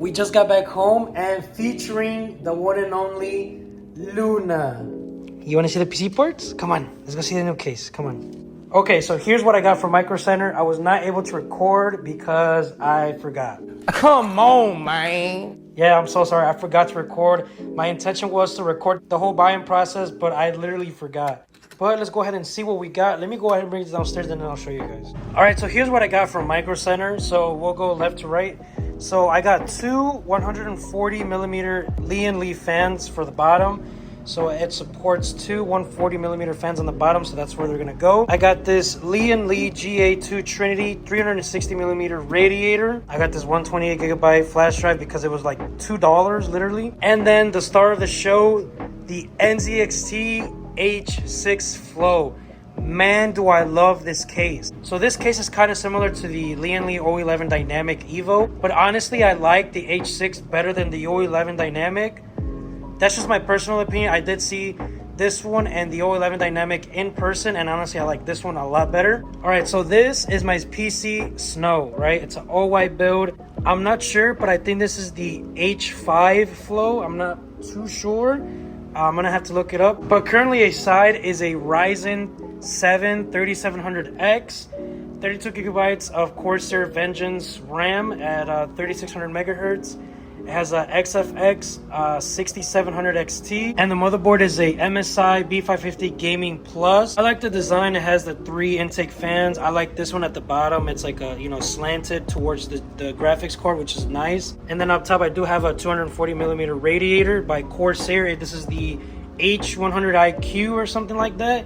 We just got back home and featuring the one and only Luna. You want to see the PC ports? Come on, let's go see the new case. Come on. Okay, so here's what I got from Micro Center. I was not able to record because I forgot. Come on, man. Yeah, I'm so sorry. I forgot to record. My intention was to record the whole buying process, but I literally forgot. But let's go ahead and see what we got. Let me go ahead and bring it downstairs and then I'll show you guys. All right, so here's what I got from Micro Center. So we'll go left to right. So I got two 140 millimeter Lee and Lee fans for the bottom. So it supports two 140 millimeter fans on the bottom, so that's where they're gonna go. I got this Lee and Lee GA2 Trinity 360 millimeter radiator. I got this 128 gigabyte flash drive because it was like $2 literally. And then the star of the show, the NZXT H6 FLOW. Man, do I love this case. So this case is kind of similar to the Lee & Lee 011 Dynamic Evo, but honestly I like the H6 better than the 011 Dynamic. That's just my personal opinion. I did see this one and the 011 Dynamic in person, and honestly I like this one a lot better. All right, so this is my PC Snow, right? It's an all-white build. I'm not sure, but I think this is the H5 Flow. I'm not too sure. I'm gonna have to look it up. But currently a side is a Ryzen 7 3700X, 32 gigabytes of Corsair Vengeance RAM at 3600 megahertz. It has a XFX 6700 XT, and the motherboard is a MSI B550 Gaming Plus. I like the design. It has the 3 intake fans. I like this one at the bottom. It's like a, slanted towards the graphics card, which is nice. And then up top, I do have a 240 millimeter radiator by Corsair. This is the H100IQ or something like that.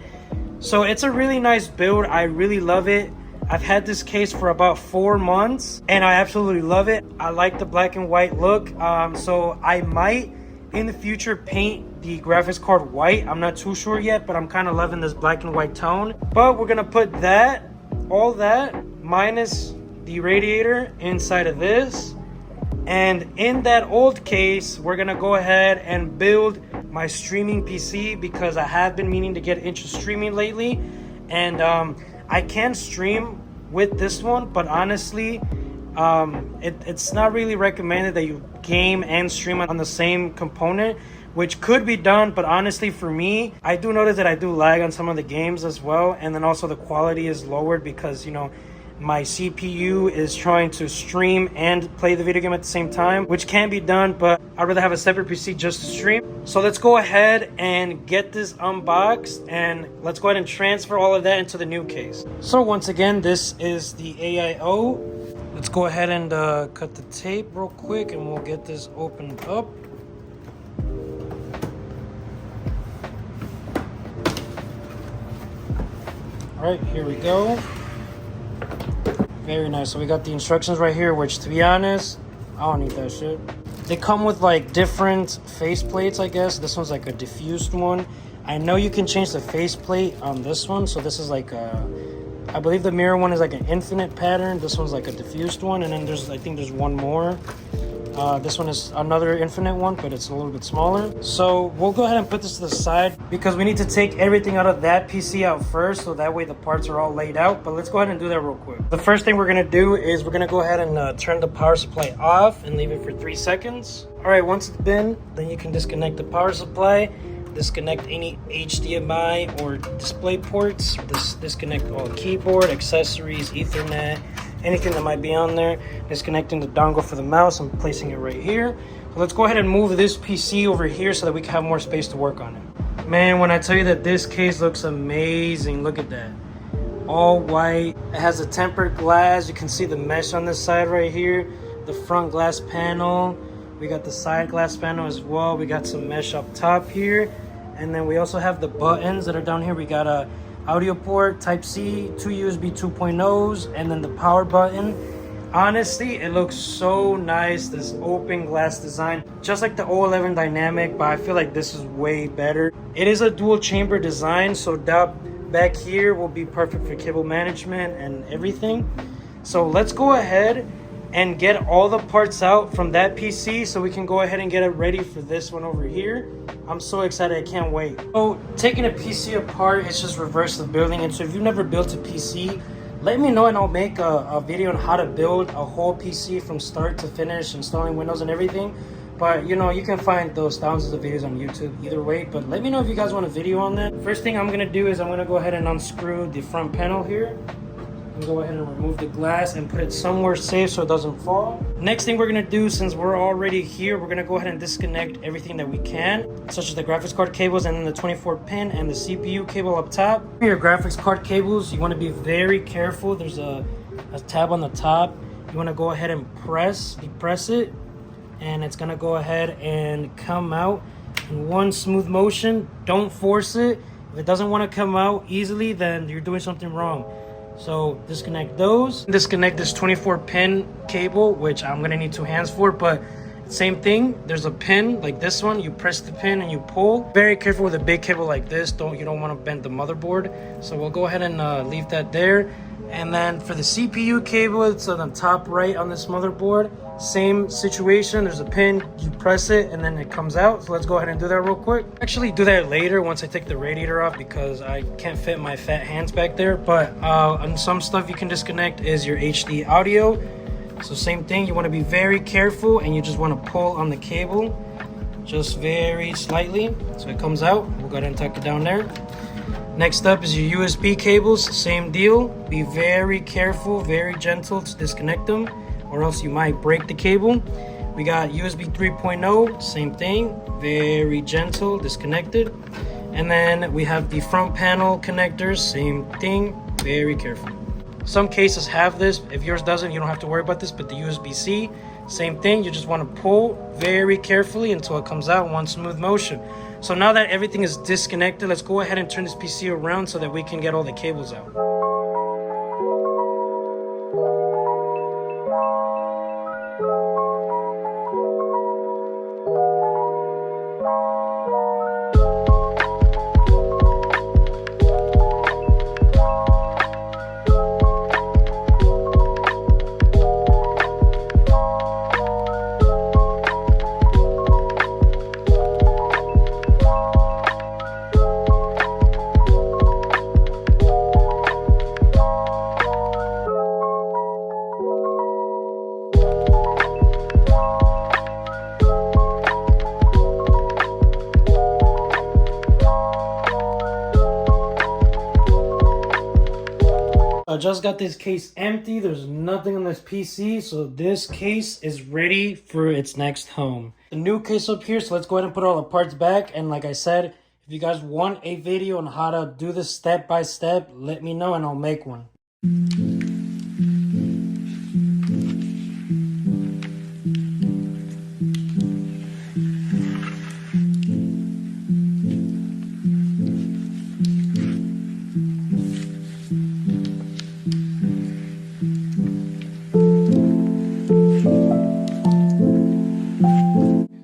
So it's a really nice build. I really love it. I've had this case for about 4 months and I absolutely love it. I like the black and white look. So I might in the future paint the graphics card white. I'm not too sure yet, but I'm kind of loving this black and white tone. But we're gonna put all that minus the radiator inside of this. And in that old case, we're gonna go ahead and build my streaming PC because I have been meaning to get into streaming lately. And I can stream with this one, but honestly, it's not really recommended that you game and stream on the same component, which could be done. But honestly, for me, I do notice that I do lag on some of the games as well. And then also the quality is lowered because, my CPU is trying to stream and play the video game at the same time, which can be done, but I'd rather have a separate PC just to stream. So let's go ahead and get this unboxed and let's go ahead and transfer all of that into the new case. So once again, this is the AIO. Let's go ahead and cut the tape real quick and we'll get this opened up. All right, here we go. Very nice. So we got the instructions right here, which to be honest, I don't need that shit. They come with like different face plates, I guess. This one's like a diffused one. I know you can change the face plate on this one. So this is like I believe the mirror one is like an infinite pattern. This one's like a diffused one. And then I think there's one more. This one is another infinite one, but it's a little bit smaller. So we'll go ahead and put this to the side because we need to take everything out of that PC out first, so that way the parts are all laid out. But let's go ahead and do that real quick. The first thing we're gonna do is we're gonna go ahead and turn the power supply off and leave it for 3 seconds. All right, once it's been, then you can disconnect the power supply, disconnect any HDMI or display ports, disconnect all keyboard, accessories, Ethernet, anything that might be on there. Disconnecting the dongle for the mouse and placing it right here. So let's go ahead and move this PC over here so that we can have more space to work on it. Man, when I tell you that this case looks amazing, look at that. All white. It has a tempered glass. You can see the mesh on this side right here. The front glass panel. We got the side glass panel as well. We got some mesh up top here. And then we also have the buttons that are down here. We got a audio port, Type-C, 2 USB 2.0s, and then the power button. Honestly, it looks so nice, this open glass design, just like the 011 Dynamic, but I feel like this is way better. It is a dual chamber design, so that back here will be perfect for cable management and everything. So let's go ahead and get all the parts out from that PC so we can go ahead and get it ready for this one over here. I'm so excited, I can't wait. So taking a PC apart, it's just reverse the building. And so if you've never built a PC, let me know and I'll make a video on how to build a whole PC from start to finish, installing Windows and everything. But you know, you can find those thousands of videos on YouTube either way. But let me know if you guys want a video on that. First thing I'm gonna do is I'm gonna go ahead and unscrew the front panel here. And go ahead and remove the glass and put it somewhere safe so it doesn't fall. Next thing we're gonna do, since we're already here, we're gonna go ahead and disconnect everything that we can, such as the graphics card cables and then the 24 pin and the CPU cable up top. For your graphics card cables, you wanna be very careful. There's a tab on the top. You wanna go ahead and depress it, and it's gonna go ahead and come out in one smooth motion. Don't force it. If it doesn't wanna come out easily, then you're doing something wrong. So disconnect those. Disconnect this 24 pin cable, which I'm gonna need 2 hands for, but same thing. There's a pin like this one. You press the pin and you pull. Very careful with a big cable like this. You don't want to bend the motherboard. So we'll go ahead and leave that there. And then for the CPU cable, it's on the top right on this motherboard. Same situation. There's a pin. You press it and then it comes out. So let's go ahead and do that real quick. Actually do that later once I take the radiator off, because I can't fit my fat hands back there. But on some stuff you can disconnect is your HD audio. So same thing. You want to be very careful and you just want to pull on the cable just very slightly so it comes out. We'll go ahead and tuck it down there. Next up is your USB cables. Same deal. Be very careful, very gentle to disconnect them, or else you might break the cable. We got USB 3.0, same thing, very gentle, disconnected. And then we have the front panel connectors, same thing, very careful. Some cases have this. If yours doesn't, you don't have to worry about this. But the USB-C, same thing. You just want to pull very carefully until it comes out in one smooth motion. So now that everything is disconnected, let's go ahead and turn this PC around so that we can get all the cables out. I just got this case empty. There's nothing on this PC, so this case is ready for its next home. The new case up here, so let's go ahead and put all the parts back. And like I said, if you guys want a video on how to do this step by step, let me know and I'll make one.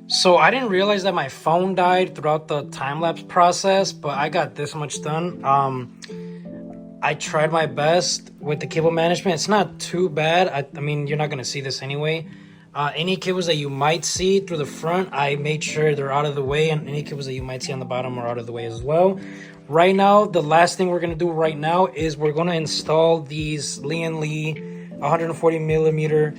So I didn't realize that my phone died throughout the time-lapse process, but I got this much done. I tried my best with the cable management. It's not too bad. I mean, you're not going to see this anyway. Any cables that you might see through the front, I made sure they're out of the way, and any cables that you might see on the bottom are out of the way as well. Right now, the last thing we're going to do right now is we're going to install these Lee & Lee 140 millimeter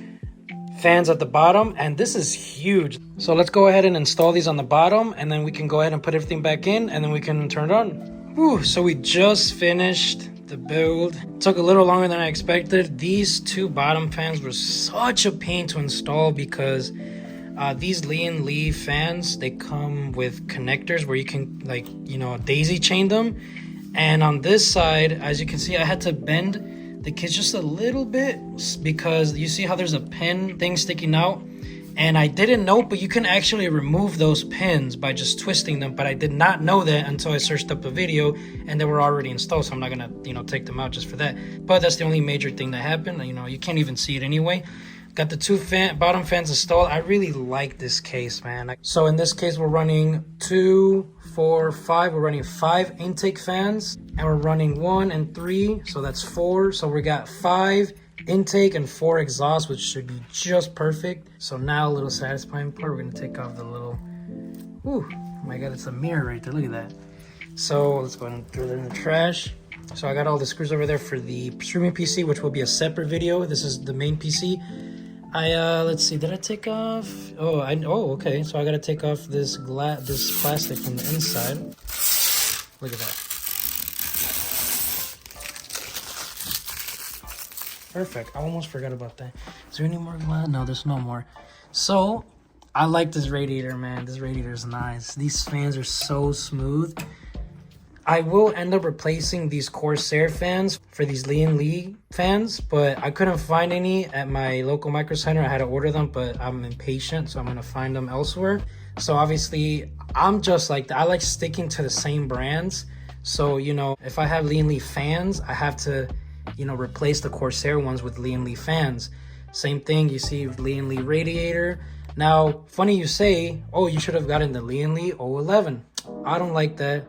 fans at the bottom, and this is huge. So let's go ahead and install these on the bottom, and then we can go ahead and put everything back in, and then we can turn it on. Whew, so we just finished the build. It took a little longer than I expected. These 2 bottom fans were such a pain to install because these Lee & Lee fans, they come with connectors where you can, like, you know, daisy chain them. And on this side, as you can see, I had to bend the case just a little bit because you see how there's a pin thing sticking out, and I didn't know, but you can actually remove those pins by just twisting them. But I did not know that until I searched up a video, and they were already installed, so I'm not gonna, you know, take them out just for that. But that's the only major thing that happened. You know, you can't even see it anyway. Got the 2 bottom fans installed. I really like this case, man. So in this case, we're running 2, 4, 5. We're running 5 intake fans, and we're running 1 and 3, so that's 4. So we got 5 intake and 4 exhaust, which should be just perfect. So now a little satisfying part, we're gonna take off the little, ooh, oh my god, it's a mirror right there, look at that. So let's go ahead and throw that in the trash. So I got all the screws over there for the streaming PC, which will be a separate video. This is the main PC. Let's see, did I take off? Oh, okay. So I gotta take off this plastic from the inside. Look at that. Perfect. I almost forgot about that. Is there any more glass? No, there's no more. So I like this radiator, man. This radiator is nice. These fans are so smooth. I will end up replacing these Corsair fans for these Lee fans, but I couldn't find any at my local Micro Center. I had to order them, but I'm impatient, so I'm gonna find them elsewhere. So obviously, I'm just like that. I like sticking to the same brands. So, you know, if I have Lee fans, I have to, you know, replace the Corsair ones with Lee fans. Same thing, you see Lee radiator. Now, funny you say, oh, you should have gotten the Lee 011. I don't like that.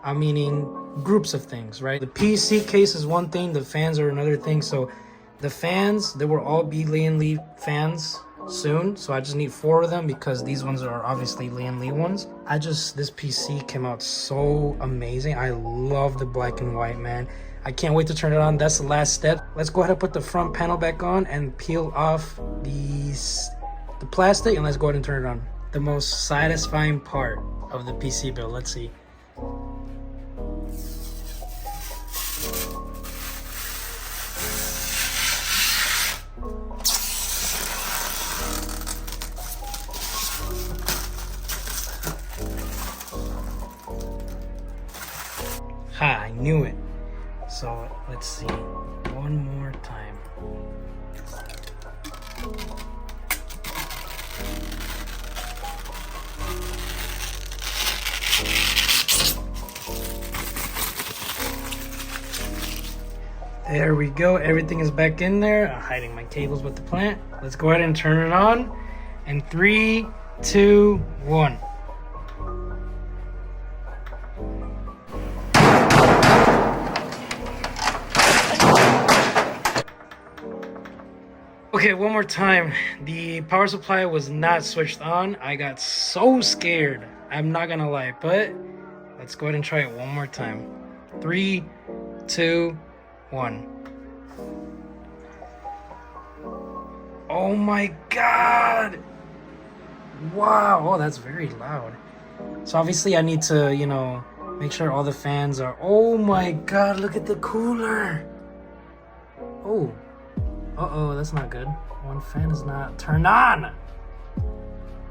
I'm meaning groups of things, right? The PC case is one thing, the fans are another thing. So the fans, they will all be Lee fans soon. So I just need 4 of them because these ones are obviously Lee ones. This PC came out so amazing. I love the black and white, man. I can't wait to turn it on. That's the last step. Let's go ahead and put the front panel back on and peel off the plastic, and let's go ahead and turn it on. The most satisfying part of the PC build. Let's see. Ha, I knew it. So let's see, one more time. There we go, everything is back in there. I'm hiding my cables with the plant. Let's go ahead and turn it on. In 3, 2, 1. Okay, one more time. The power supply was not switched on. I got so scared. I'm not gonna lie, but let's go ahead and try it one more time. 3, 2, 1. Oh my God! Wow, oh, that's very loud. So obviously I need to, you know, make sure all the fans are, oh my God, look at the cooler. Oh. Uh-oh, that's not good. One fan is not turned on.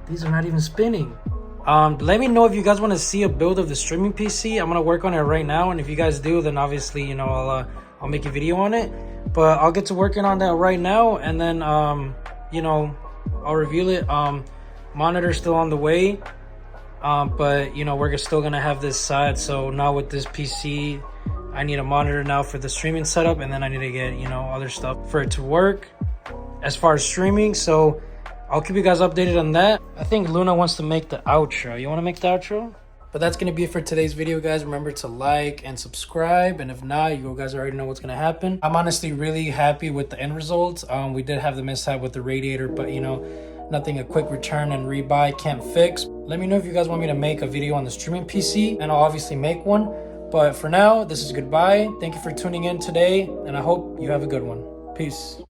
These are not even spinning. Let me know if you guys want to see a build of the streaming PC. I'm gonna work on it right now, and if you guys do, then obviously, you know, I'll make a video on it. But I'll get to working on that right now, and then you know, I'll reveal it. Monitor's still on the way, but you know, we're still gonna have this side. So now with this PC, I need a monitor now for the streaming setup, and then I need to get, you know, other stuff for it to work as far as streaming. So I'll keep you guys updated on that. I think Luna wants to make the outro. You want to make the outro? But that's going to be it for today's video, guys. Remember to like and subscribe, and if not, you guys already know what's going to happen. I'm honestly really happy with the end result. We did have the mishap with the radiator, but you know, nothing a quick return and rebuy can't fix. Let me know if you guys want me to make a video on the streaming PC, and I'll obviously make one. But for now, this is goodbye. Thank you for tuning in today, and I hope you have a good one. Peace.